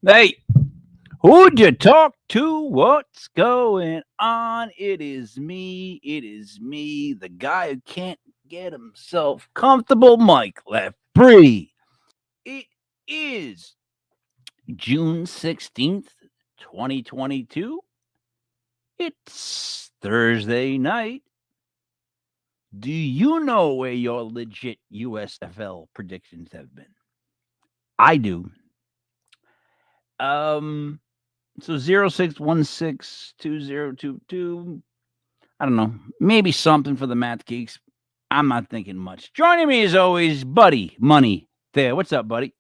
Hey, who'd you talk to? What's going on? It is me. It is me, the guy who can't get himself comfortable, Mike Lefbree. It is June 16th, 2022. It's Thursday night. Do you know where your legit USFL predictions have been? I do. Um, so 06162022. I don't know. Maybe something for the math geeks. I'm not thinking much. Joining me as always, Buddy Money. There. What's up, buddy?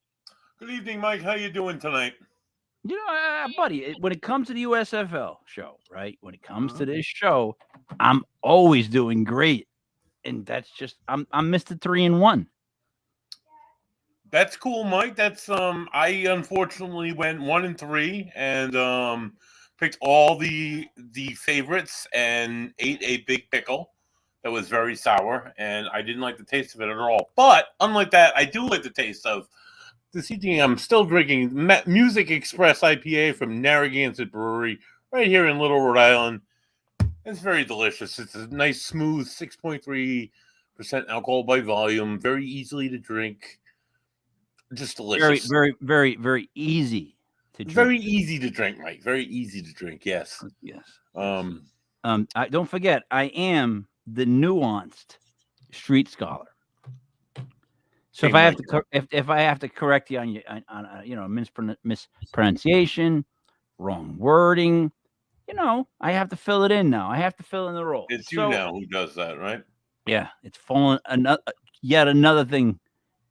Good evening, Mike. How you doing tonight? Buddy, when it comes to the USFL show, right? When it comes to Mhm. this show, I'm always doing great. And that's just I'm Mr. 3-1. That's cool, Mike. That's I unfortunately went 1-3 and picked all the favorites and ate a big pickle that was very sour, and I didn't like the taste of it at all. But unlike that, I do like the taste of this evening. I'm still drinking Music Express IPA from Narragansett Brewery right here in Little Rhode Island. It's very delicious. It's a nice, smooth 6.3% alcohol by volume, very easily to drink. Just Very, delicious. very, very, very easy to drink. Very easy to drink, Mike. Very easy to drink. Yes. Yes. Um. Don't forget, I am the nuanced street scholar. So if Hey, I have Mike. to if I have to correct you on your mispronunciation, wrong wording, I have to fill it in now. I have to fill in the role. It's you So now who does that, right? yeah, it's fallen yet another thing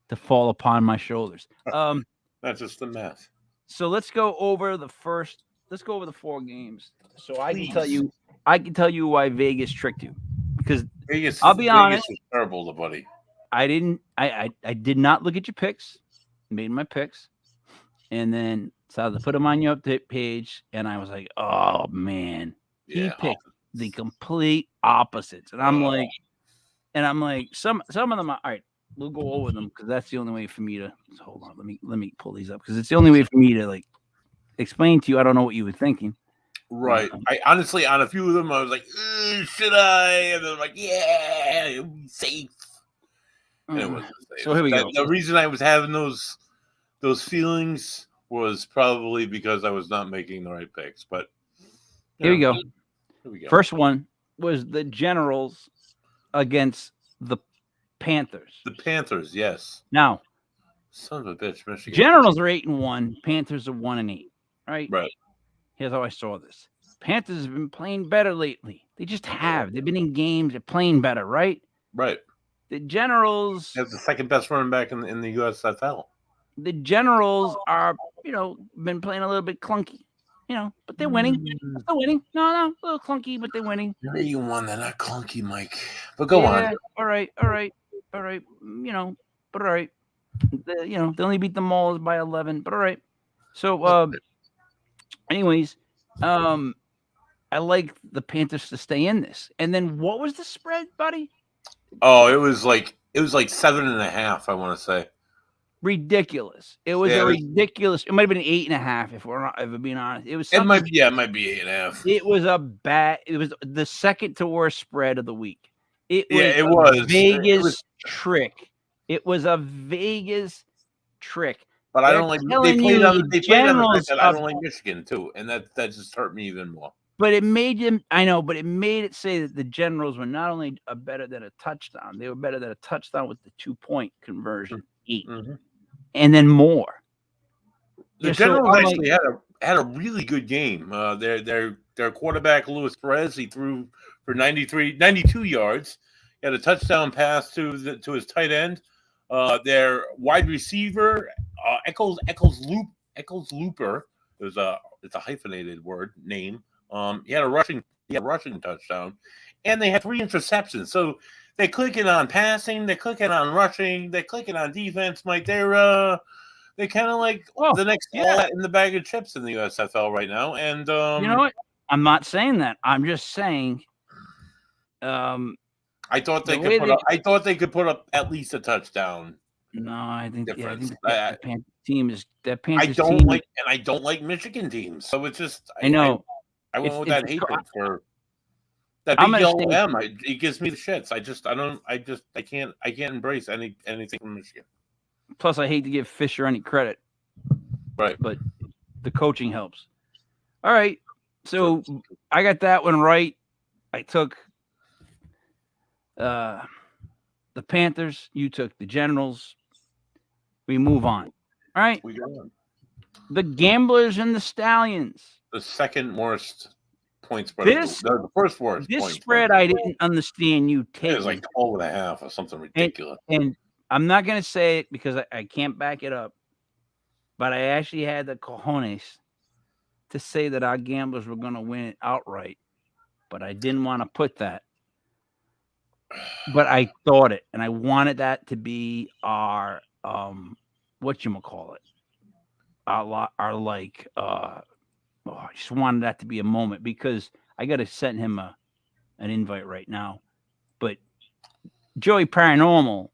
to fall upon my shoulders. That's just the math. So let's go over the first. Let's go over the four games. So Please. I can tell you why Vegas tricked you because Vegas. I'll be Vegas honest. is terrible, to buddy. I didn't. I did not look at your picks. Made my picks, and then started to put them on your update page, and I was like, "Oh man, he Yeah. picked the complete opposites." And I'm like, some of them are all right. We'll go over them because that's the only way for me to hold on. Let me pull these up because it's the only way for me to like explain to you. I don't know what you were thinking. Right. I honestly, on a few of them, I was like, should I? And then I'm like, yeah, it'll be safe. And it wasn't safe. So here we go. The reason I was having those feelings was probably because I was not making the right picks. But Here we go. Here we go. First one was the Generals against the Panthers. The Panthers, yes. Now, Son of a bitch, Michigan. Generals are 8-1. Panthers are 1-8. Right. Right. Here's how I saw this. Panthers have been playing better lately. They just have. They've been in games. They're playing better. Right. Right. The Generals. That's the second best running back in the USFL. The Generals are, been playing a little bit clunky. But they're winning. They're still winning. No, a little clunky, but they're winning. You're 8-1. They're not clunky, Mike. But go on. All right. But all right. They only beat the Mauls by 11. But all right. So, anyways, I like the Panthers to stay in this. And then what was the spread, buddy? Oh, it was like 7.5. I want to say. Ridiculous. It was ridiculous. It might have been 8.5 if we're being honest. It was. It might be 8.5. It was It was the second to worst spread of the week. It was Vegas trick. It was a Vegas trick. But I don't like they played on the fact that I don't like Michigan too, and that just hurt me even more. But it made him. I know, but it made it say that the Generals were not only better than a touchdown, they were better than a touchdown with the 2-point conversion, 8, and then more. The Generals actually had a really good game. Their quarterback Louis Perez, he threw for 92 yards. He had a touchdown pass to his tight end. Their wide receiver, Eccles Looper, it's a hyphenated word name. He had a rushing touchdown, and they had 3 interceptions. So they're clicking on passing, they're clicking on rushing, they're clicking on defense. Mike, they're kind of like the next in the bag of chips in the USFL right now. And you know what? I'm not saying that. I'm just saying. I thought they could put up at least a touchdown No, I think difference. the Panthers team is that I Panthers don't team. like, and I don't like Michigan teams. So it's just I know I went with that hatred for that I'm big gonna yellow say M. It gives me the shits. I can't embrace anything from Michigan. plus I hate to give Fisher any credit, Right. but the coaching helps. All right. So I got that one right. I took the Panthers, you took the Generals. We move on. All right. We go on. The Gamblers and the Stallions. The second worst point spread. The first worst. This point spread I didn't understand you taking. It was like 12.5 or something ridiculous. And I'm not going to say it because I can't back it up, but I actually had the cojones to say that our Gamblers were going to win it outright, but I didn't want to put that. But I thought it, and I wanted that to be our whatchamacallit. Our like I just wanted that to be a moment because I got to send him an invite right now. But Joey Paranormal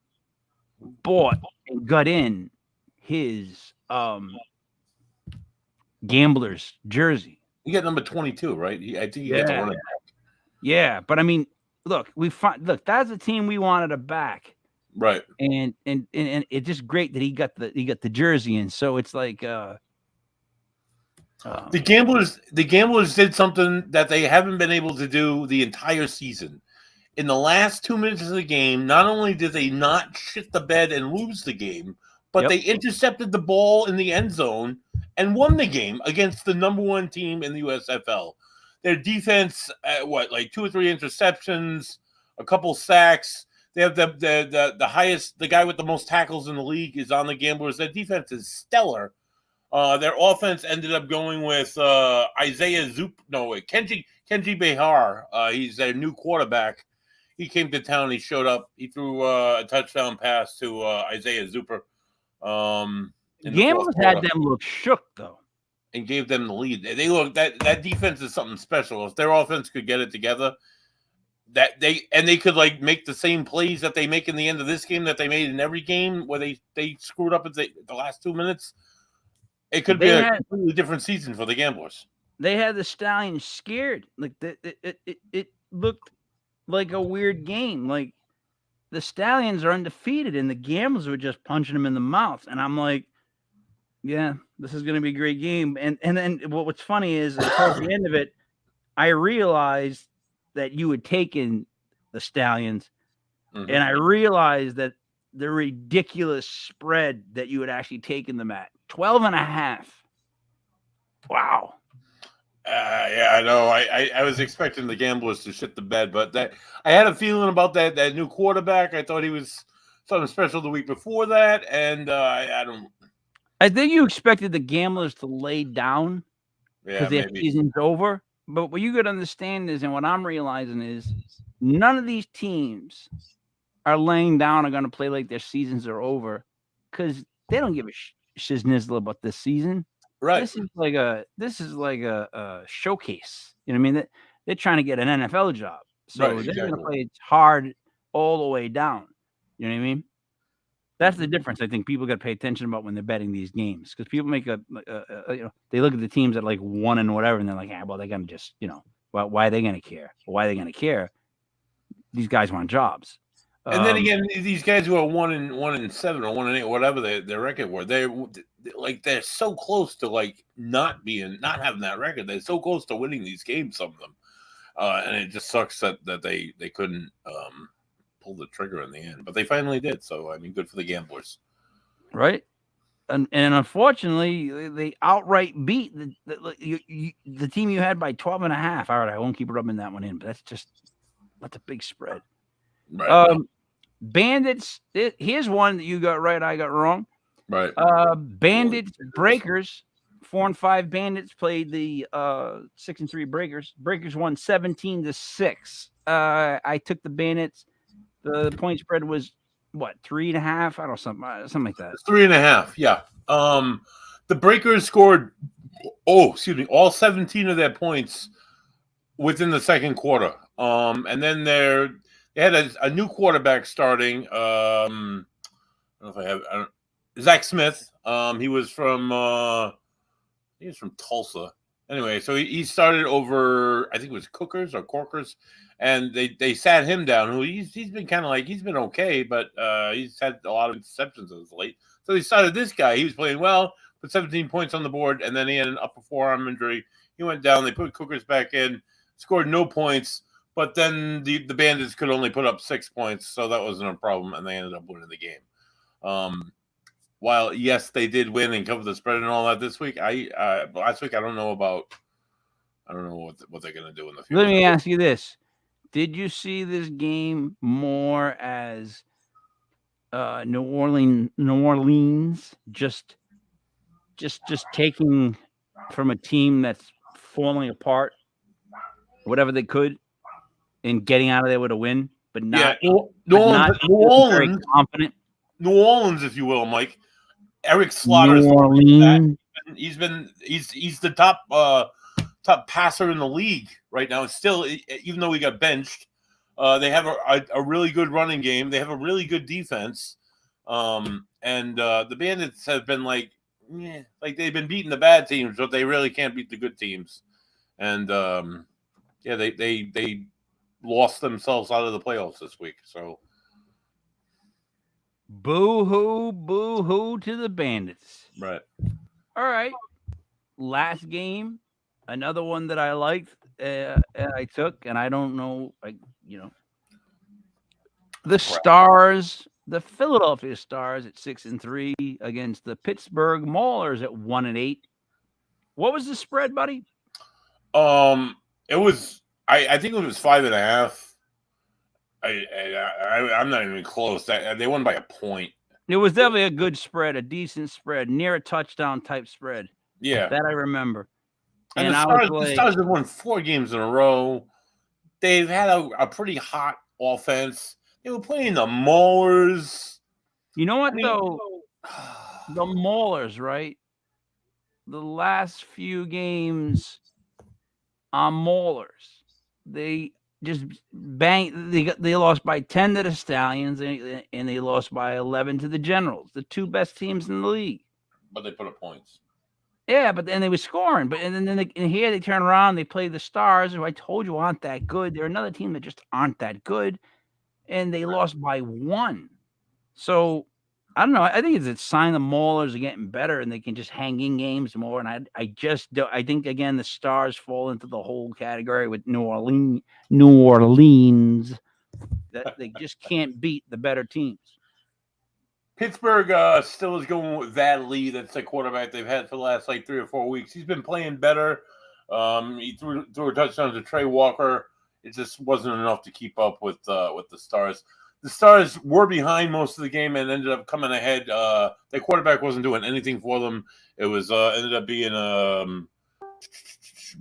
bought and got in his Gamblers jersey. You got number 22, right? I think you got the running back. Yeah, but I mean, look, that's a team we wanted to back. Right. And it's just great that he got the jersey in. So it's like the Gamblers did something that they haven't been able to do the entire season. In the last 2 minutes of the game, not only did they not shit the bed and lose the game, but they intercepted the ball in the end zone and won the game against the number one team in the USFL. Their defense, like 2 or 3 interceptions, a couple sacks. They have the highest, the guy with the most tackles in the league is on the Gamblers. Their defense is stellar. Their offense ended up going with Kenji Behar. He's their new quarterback. He came to town. He showed up. He threw a touchdown pass to Isaiah Zuper. Gamblers had them look shook though, and gave them the lead. They look that defense is something special. If their offense could get it together, they could like make the same plays that they make in the end of this game that they made in every game where they screwed up at the last 2 minutes. It could be a completely different season for the Gamblers. They had the Stallions scared. Like it looked like a weird game. Like the Stallions are undefeated and the Gamblers were just punching them in the mouth. And I'm like, yeah, this is going to be a great game. And then what's funny is towards the end of it, I realized that you had taken the Stallions, and I realized that the ridiculous spread that you had actually taken them at 12.5. Wow. Yeah, I know. I was expecting the Gamblers to shit the bed, but I had a feeling about that new quarterback. I thought he was something special the week before that, and I don't. I think you expected the Gamblers to lay down because their season's over. But what you got to understand is, and what I'm realizing is, none of these teams are laying down or going to play like their seasons are over because they don't give a shiznizzle about this season. Right. This is like a showcase. You know what I mean? They're trying to get an NFL job, so they're going to play hard all the way down. You know what I mean? That's the difference. I think people got to pay attention about when they're betting these games because people make they look at the teams that like 1 and whatever, and they're like, well, they're going to just why are they going to care? Well, why are they going to care? These guys want jobs. And then again, these guys who are 1-7 or 1-8, whatever their record were, they're so close to like not having that record. They're so close to winning these games, some of them, and it just sucks that they couldn't pull the trigger in the end, but they finally did. So I mean, good for the Gamblers, right? And unfortunately, they outright beat the team you had by 12.5. All right, I won't keep rubbing that one in, but that's a big spread. Right. Bandits. Here's one that you got right. I got wrong. Right. Bandits, Breakers. 4-5 Bandits played the 6-3 Breakers. Breakers won 17-6. I took the Bandits. The point spread was what, 3.5? I don't know, something like that. 3.5. Yeah. The Breakers scored. All 17 of their points within the second quarter. And then they had a new quarterback starting. don't know if I have. I don't, Zach Smith. He was from Tulsa. Anyway, so he started over. I think it was Cookers or Corkers, and they sat him down. Who he's been kind of like he's been okay, but he's had a lot of interceptions as of late. So they started this guy. He was playing well, put 17 points on the board, and then he had an upper forearm injury. He went down. They put Cookers back in, scored no points, but then the Bandits could only put up 6 points, so that wasn't a problem, and they ended up winning the game. While yes, they did win and cover the spread and all that this week, last week I don't know what they're gonna do in the future. Let me ask you this: did you see this game more as New Orleans just taking from a team that's falling apart whatever they could and getting out of there with a win, but not New Orleans, very confident. New Orleans, if you will, Mike. Eric New Slaughter's Orleans. he's the top passer in the league right now. And still, even though he got benched, they have a really good running game. They have a really good defense, and the Bandits have been like they've been beating the bad teams, but they really can't beat the good teams. And they lost themselves out of the playoffs this week. So. Boo-hoo to the Bandits. Right. All right. Last game, another one that I liked, I took, and I don't know, the Stars, the Philadelphia Stars at 6-3 against the Pittsburgh Maulers at 1-8. What was the spread, buddy? It was. I think it was 5.5. I'm not even close. They won by a point. It was definitely a good spread, a decent spread, near a touchdown type spread. Yeah, that I remember. And the Stars have won 4 games in a row. They've had a pretty hot offense. They were playing the Maulers. You know what, though? The Maulers, right? The last few games on Maulers, they just banged. They lost by 10 to the Stallions, and they lost by 11 to the Generals, the 2 best teams in the league. But they put up points. Yeah, but then they were scoring. But and then here they turn around, they play the Stars, who I told you aren't that good. They're another team that just aren't that good, and they lost by 1. So I don't know. I think it's a sign the Maulers are getting better and they can just hang in games more. And I just don't. I think again the Stars fall into the whole category with New Orleans that they just can't beat the better teams. Pittsburgh still is going with Vadley. That's the quarterback they've had for the last 3 or 4 weeks. He's been playing better. He threw a touchdown to Trey Walker. It just wasn't enough to keep up with the Stars. The Stars were behind most of the game and ended up coming ahead. Their quarterback wasn't doing anything for them. It was ended up being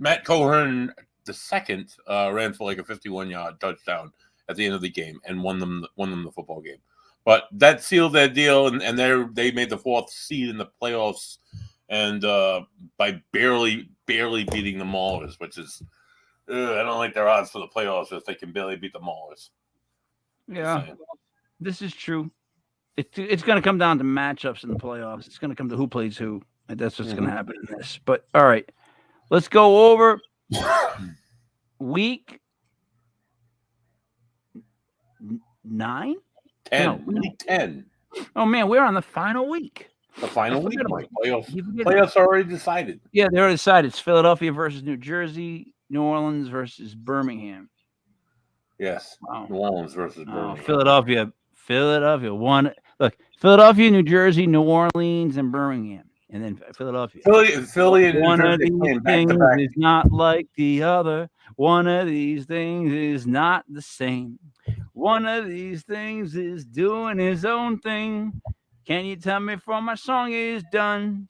Matt Cohen II ran for like a 51-yard touchdown at the end of the game and won them the football game. But that sealed their deal, and they made the 4th seed in the playoffs, and by barely beating the Maulers, which is I don't like their odds for the playoffs if they can barely beat the Maulers. Yeah, this is true. It's going to come down to matchups in the playoffs. It's going to come to who plays who. And that's what's going to happen in this. But all right, let's go over week 9. 10. Week 10. Oh man, we're on the final week. The final week. Playoffs are already decided. Yeah, they're already decided. It's Philadelphia versus New Jersey, New Orleans versus Birmingham. Yes. Wow. New Orleans versus Birmingham. Philadelphia won. Look, Philadelphia, New Jersey, New Orleans, and Birmingham, and then Philadelphia. Philly and one of these things is not like the other. One of these things is not the same. One of these things is doing his own thing. Can you tell me before my song is done?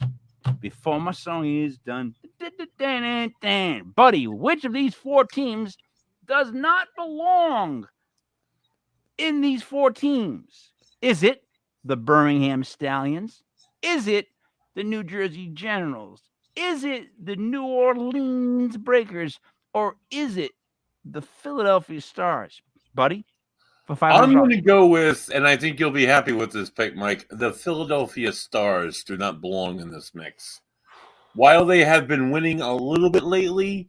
Before my song is done. Buddy, which of these 4 teams does not belong in these 4 teams? Is it the Birmingham Stallions? Is it the New Jersey Generals? Is it the New Orleans Breakers? Or is it the Philadelphia Stars? Buddy, for $500. I'm going to go with, and I think you'll be happy with this pick, Mike. The Philadelphia Stars do not belong in this mix. While they have been winning a little bit lately,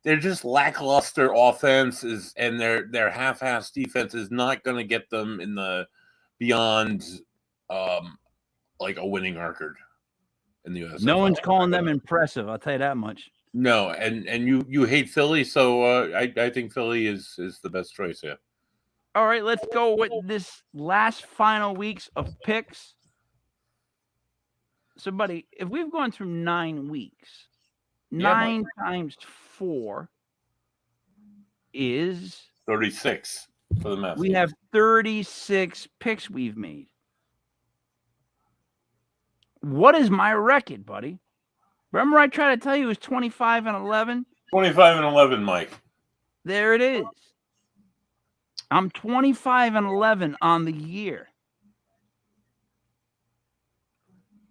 they're just lackluster offenses, and their half-ass defense is not going to get them in the beyond like a winning record in the USFL. No one's calling them impressive. I'll tell you that much. No, and you hate Philly, so I think Philly is the best choice here. All right, let's go with this last final weeks of picks. So, buddy, if we've gone through 9 weeks, 9 times 4 is 36 for the math. We have 36 picks we've made. What is my record, buddy? Remember I tried to tell you it was 25-11? 25-11, Mike. There it is. I'm 25-11 on the year.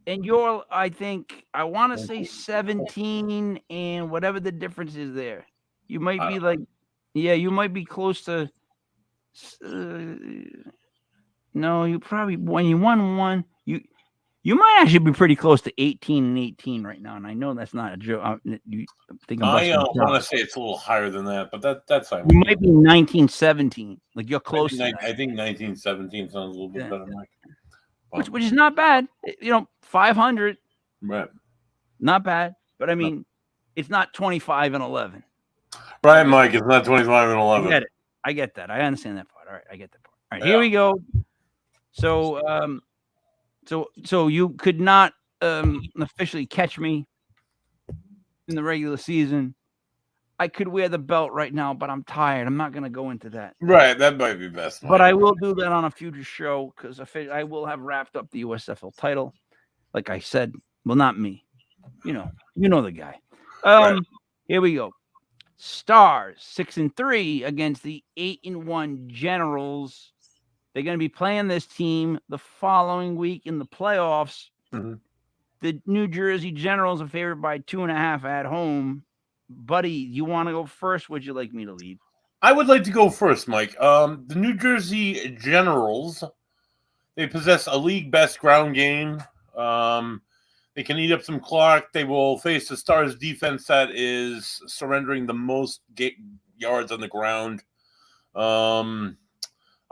And you're, I think, I want to say 17 and whatever the difference is there. You might be like, you might be close to, no, you probably, when you won one, you might actually be pretty close to 18-18 right now. And I know that's not a joke. I want to say it's a little higher than that, but that's fine. You might be 19-17. Like you're close to that. I think 19-17 sounds a little bit better, Mike. Which is not bad. 500. Right. Not bad. But I mean, it's not 25-11. Right, Mike. It's not 25-11. I get it. I get that. I understand that part. All right. I get that part. All right. Here we go. So, so you could not officially catch me in the regular season. I could wear the belt right now, but I'm tired. I'm not going to go into that. Right. That might be best. But I will do that on a future show because I will have wrapped up the USFL title. Like I said, well, not me. You know the guy. Right. Here we go. Stars 6-3 against the 8-1 Generals. They're going to be playing this team the following week in the playoffs. Mm-hmm. The New Jersey Generals are favored by 2.5 at home. Buddy, you want to go first? Would you like me to lead? I would like to go first, Mike. The New Jersey Generals, they possess a league best ground game. They can eat up some clock. They will face the Stars defense that is surrendering the most yards on the ground. On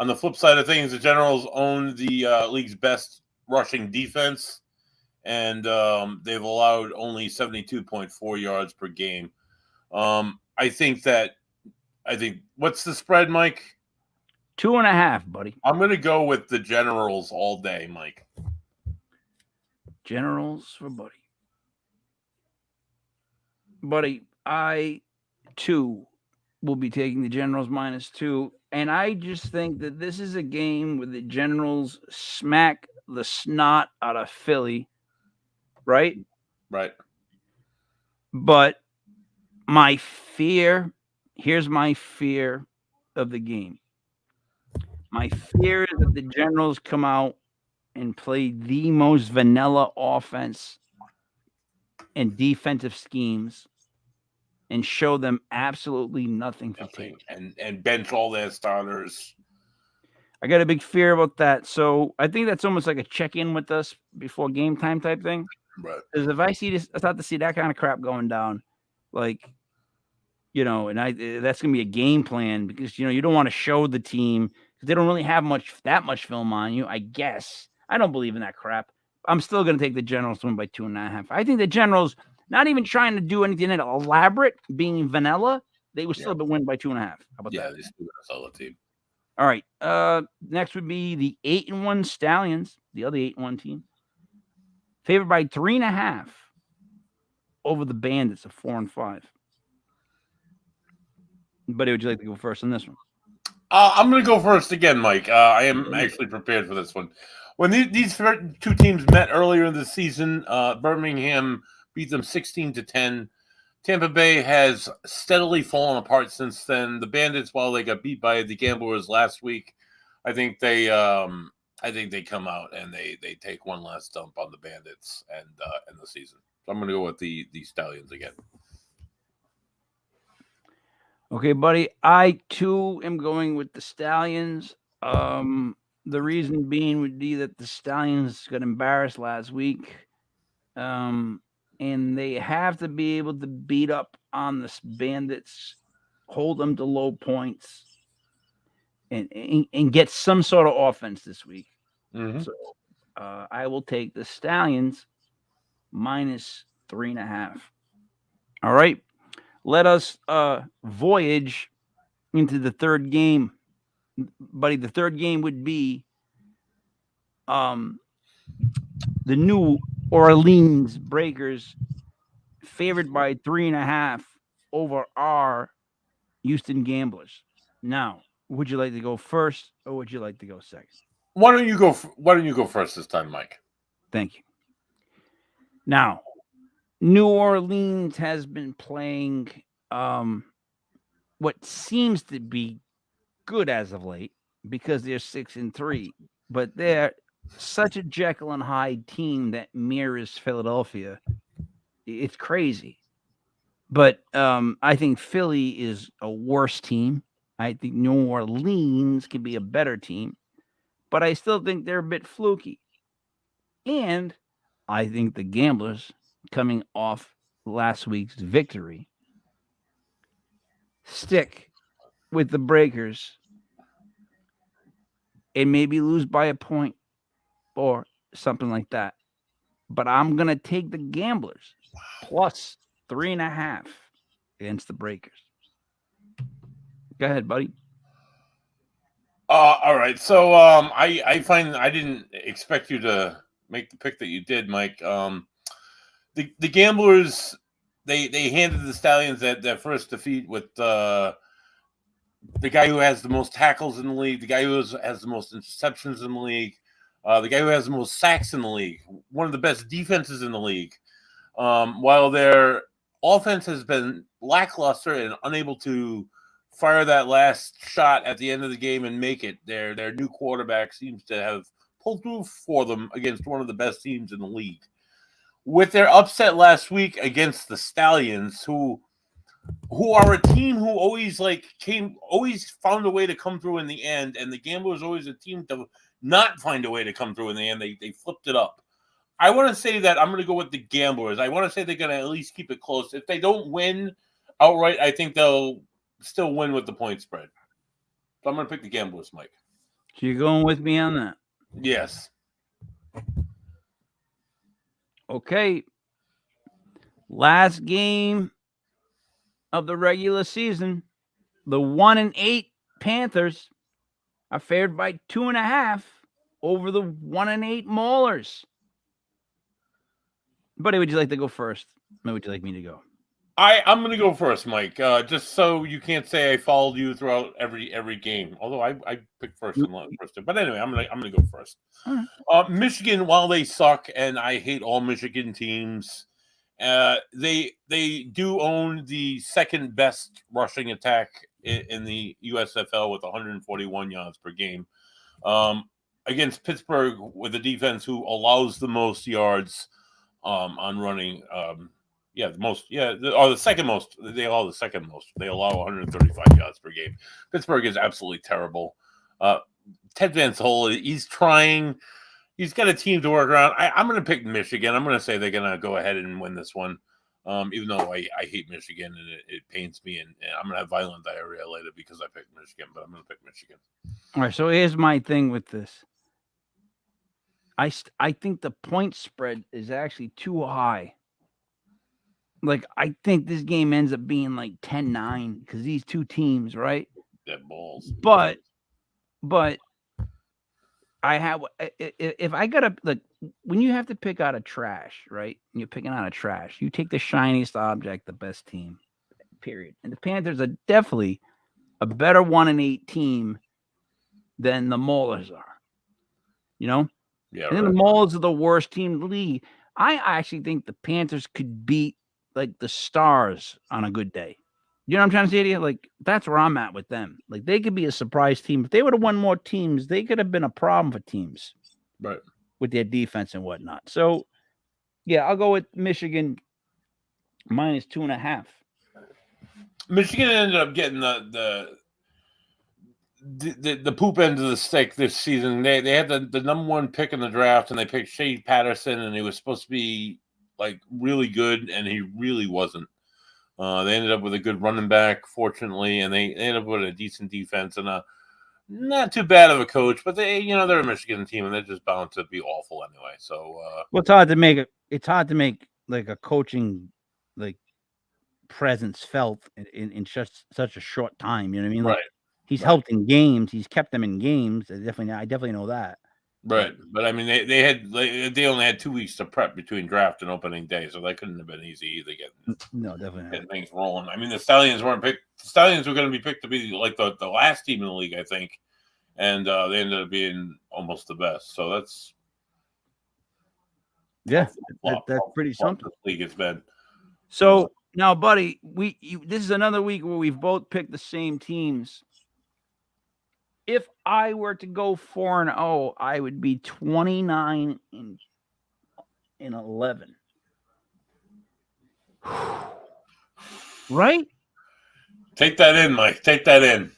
the flip side of things, the Generals own the league's best rushing defense, and they've allowed only 72.4 yards per game. I think what's the spread, Mike? 2.5, buddy. I'm going to go with the Generals all day, Mike. Generals for Buddy. Buddy, I, too, will be taking the Generals -2. And I just think that this is a game where the Generals smack the snot out of Philly, right? Right. But here's my fear of the game. My fear is that the Generals come out and play the most vanilla offense and defensive schemes and show them absolutely nothing to take. And bench all their starters. I got a big fear about that. So I think that's almost like a check-in with us before game time type thing. Right. Because if I start to see that kind of crap going down, like, and that's going to be a game plan because, you don't want to show the team because they don't really have that much film on you, I guess. I don't believe in that crap. I'm still going to take the Generals to win by 2.5. I think the Generals, not even trying to do anything elaborate, being vanilla, they would still win by 2.5. How about that? They still got a solid team. All right. Next would be the 8-1 Stallions, the other 8-1 team, favored by 3.5 over the Bandits of 4-5. Buddy, would you like to go first on this one? I'm going to go first again, Mike. I am actually prepared for this one. When these two teams met earlier in the season, Birmingham beat them 16-10. Tampa Bay has steadily fallen apart since then. The Bandits, while they got beat by the Gamblers last week, I think they come out and they take one last dump on the Bandits and end the season. So I'm going to go with the Stallions again. Okay, buddy. I too am going with the Stallions. The reason being would be that the Stallions got embarrassed last week. And they have to be able to beat up on the Bandits, hold them to low points, and get some sort of offense this week. Mm-hmm. So I will take the Stallions minus 3.5. All right. Let us voyage into the third game. Buddy, the third game would be the New Orleans Breakers favored by 3.5 over our Houston Gamblers. Now, would you like to go first or would you like to go second? Why don't you go? Why don't you go first this time, Mike? Thank you. Now, New Orleans has been playing what seems to be good as of late because they're 6-3, but they're such a Jekyll and Hyde team that mirrors Philadelphia. It's crazy. But I think Philly is a worse team. I think New Orleans can be a better team, but I still think they're a bit fluky. And I think the Gamblers, coming off last week's victory, stick with the Breakers and maybe lose by a point or something like that. But I'm going to take the Gamblers plus 3.5 against the Breakers. Go ahead, buddy. All right. So I find I didn't expect you to make the pick that you did, Mike. The Gamblers they handed the Stallions that first defeat with the guy who has the most tackles in the league, the guy who has the most interceptions in the league, the guy who has the most sacks in the league, one of the best defenses in the league. While their offense has been lackluster and unable to fire that last shot at the end of the game and make it, their new quarterback seems to have pulled through for them against one of the best teams in the league. With their upset last week against the Stallions, who are a team who always always found a way to come through in the end, and the Gamblers always a team to not find a way to come through in the end. They flipped it up. I want to say that I'm going to go with the Gamblers. I want to say they're going to at least keep it close. If they don't win outright, I think they'll still win with the point spread. So I'm going to pick the Gamblers, Mike. So you're going with me on that? Yes. Okay. Last game of the regular season, the 1-8 Panthers are favored by 2.5 over the 1-8 Maulers. Buddy, would you like to go first? Or would you like me to go? I'm going to go first, Mike. Just so you can't say I followed you throughout every game. Although I picked first and first, but anyway, I'm gonna go first. Right. Michigan, while they suck, and I hate all Michigan teams, they do own the second best rushing attack in the USFL with 141 yards per game. Against Pittsburgh, with a defense who allows the most yards on running. The second most. They allow the second most. They allow 135 yards per game. Pittsburgh is absolutely terrible. Ted Van Zolle, he's trying. He's got a team to work around. I'm going to pick Michigan. I'm going to say they're going to go ahead and win this one. Even though I hate Michigan and it pains me, and I'm going to have violent diarrhea later because I picked Michigan, but I'm going to pick Michigan. All right, so here's my thing with this. I think the point spread is actually too high. Like, I think this game ends up being like 10-9 because these two teams, right? They're balls. But I have, if I gotta, like, when you have to pick out a trash, right? And you're picking out a trash, you take the shiniest object, the best team, period. And the Panthers are definitely a better 1-8 team than the Maulers are. You know? Yeah, and then the Maulers are the worst team in the league. I actually think the Panthers could beat like the Stars on a good day. You know what I'm trying to say to you? Like, that's where I'm at with them. Like, they could be a surprise team. If they would have won more teams, they could have been a problem for teams. Right. With their defense and whatnot. So, yeah, I'll go with Michigan minus 2.5. Michigan ended up getting the poop end of the stick this season. They had the number one pick in the draft, and they picked Shea Patterson, and he was supposed to be like really good, and he really wasn't. They ended up with a good running back, fortunately, and they ended up with a decent defense and a not too bad of a coach. But they're a Michigan team, and they're just bound to be awful anyway. So, well, it's hard to make like a coaching like presence felt in such a short time. You know what I mean? Like, right. He's helped in games. He's kept them in games. I definitely know that. Right, but I mean, they only had 2 weeks to prep between draft and opening day, so that couldn't have been easy either. No, definitely getting things rolling. I mean, the Stallions weren't picked. The Stallions were going to be picked to be like the last team in the league, I think, and they ended up being almost the best. So that's that's pretty something. This league has been. So now, buddy, this is another week where we've both picked the same teams. If I were to go 4-0, I would be 29-11. Right? Take that in, Mike. Take that in.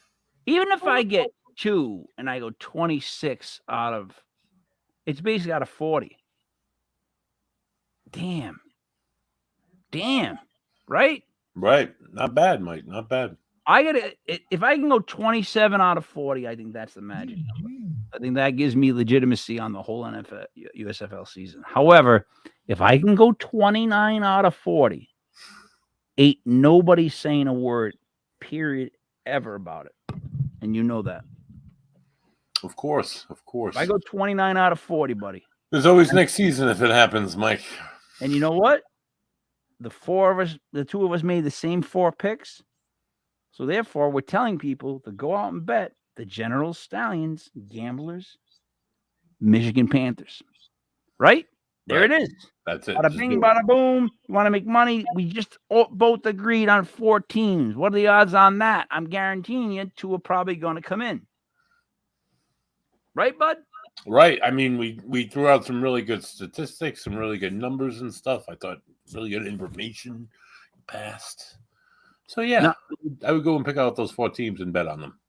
Even if I get 2 and I go 26 it's basically out of 40. Damn. Right? Right. Not bad, Mike. Not bad. If I can go 27 out of 40, I think that's the magic number. I think that gives me legitimacy on the whole NFL, USFL season. However, if I can go 29 out of 40, ain't nobody saying a word, period, ever about it. And you know that. Of course. If I go 29 out of 40, buddy. There's always next season if it happens, Mike. And you know what? The 2 of us made the same 4 picks. So therefore, we're telling people to go out and bet the General Stallions, Gamblers, Michigan Panthers. Right? There it is. That's it. Bada bing, bada boom. You want to make money? We just both agreed on 4 teams. What are the odds on that? I'm guaranteeing you 2 are probably going to come in. Right, bud? Right. I mean, we threw out some really good statistics, some really good numbers and stuff. I thought really good information passed. So, yeah, now, I would go and pick out those 4 teams and bet on them.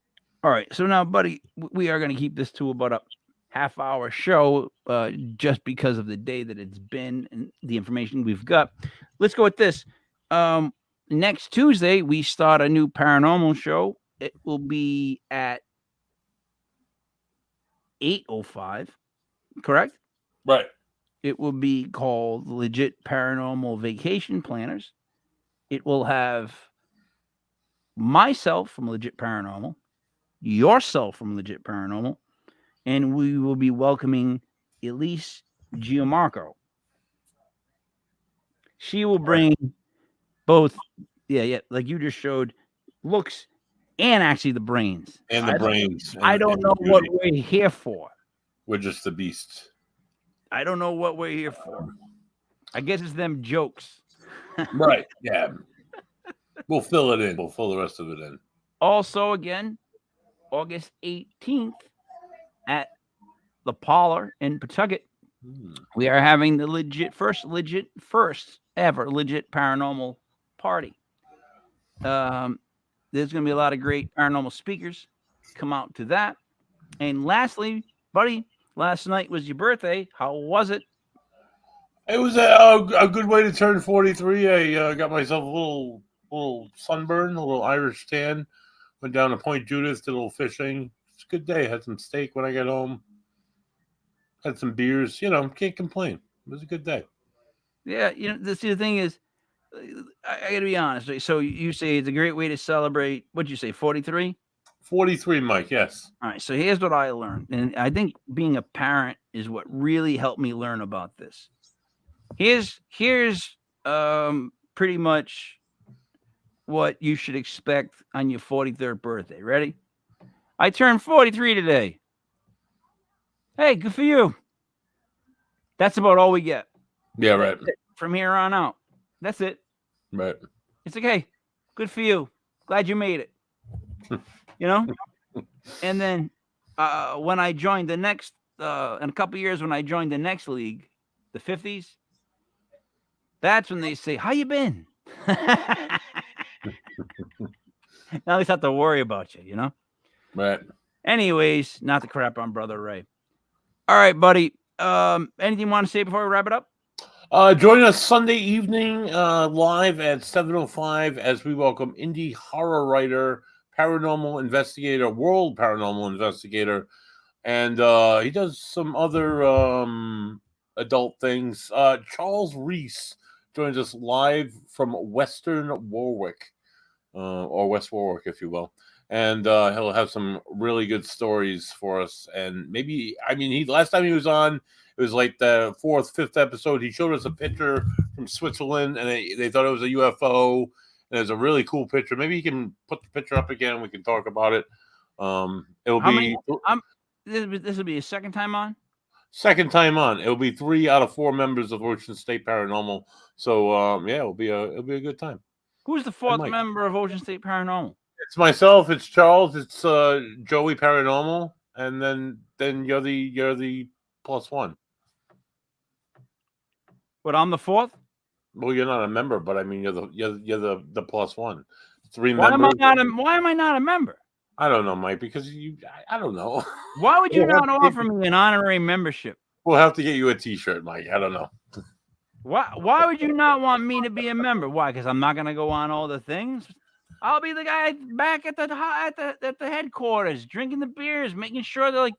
All right. So now, buddy, we are going to keep this to about a half-hour show just because of the day that it's been and the information we've got. Let's go with this. Next Tuesday, we start a new paranormal show. It will be at 8:05, correct? Right. It will be called Legit Paranormal Vacation Planners. It will have myself from Legit Paranormal, yourself from Legit Paranormal, and we will be welcoming Elise Giamarco. She will bring both, like you just showed, looks and actually the brains. And the brains. I don't know what we're here for. We're just the beasts. I don't know what we're here for. I guess it's them jokes. Right, yeah. We'll fill it in. We'll fill the rest of it in. Also, again, August 18th at the Parlor in Pawtucket, we are having the first ever legit paranormal party. There's going to be a lot of great paranormal speakers come out to that. And lastly, buddy, last night was your birthday. How was it? It was a good way to turn 43. I got myself a little sunburn, a little Irish tan. Went down to Point Judith, did a little fishing. It's a good day. Had some steak when I got home. Had some beers. Can't complain. It was a good day. Yeah, the thing is, I got to be honest. So you say it's a great way to celebrate. What'd you say, 43? 43, Mike, yes. All right, so here's what I learned. And I think being a parent is what really helped me learn about this. Here's pretty much what you should expect on your 43rd birthday. Ready? I turned 43 today. Hey, good for you. That's about all we get. Yeah, right. From here on out. That's it. Right. It's okay. Good for you. Glad you made it. And then when I joined the next, in a couple of years, when I joined the next league, the 50s, that's when they say, how you been? Now they have to worry about you, Right. Anyways, not to crap on Brother Ray. All right, buddy. Anything you want to say before we wrap it up? Join us Sunday evening live at 7:05 as we welcome indie horror writer, paranormal investigator, world paranormal investigator, and he does some other adult things. Charles Reese joins us live from Western Warwick, or West Warwick, if you will. And he'll have some really good stories for us. And maybe, I mean, last time he was on, it was like the 4th, 5th episode. He showed us a picture from Switzerland, and they thought it was a UFO. And it's a really cool picture. Maybe he can put the picture up again. We can talk about it. It'll be this will be his second time on. Second time on. It'll be 3 out of 4 members of Ocean State Paranormal. So yeah, it'll be a good time. Who's the 4th member of Ocean State Paranormal? It's myself. It's Charles. It's Joey Paranormal, and then you're the +1. But I'm the 4th. Well, you're not a member, but I mean you're the +1. 3 Why members. Why am I not a member? I don't know, Mike. Because I don't know. Why would you not offer me an honorary membership? We'll have to get you a T-shirt, Mike. I don't know. Why would you not want me to be a member? Why? Because I'm not going to go on all the things. I'll be the guy back at the headquarters, drinking the beers, making sure that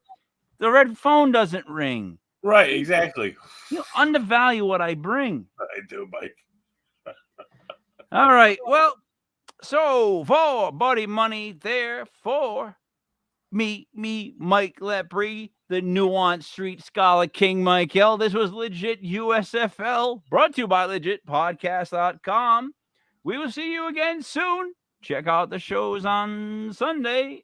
the red phone doesn't ring. Right, exactly. You undervalue what I bring. I do, Mike. All right. Well, so for Buddy Money, there for me, Mike Lepre, the Nuance Street Scholar King Michael. This was Legit USFL, brought to you by legitpodcast.com. We will see you again soon. Check out the shows on Sunday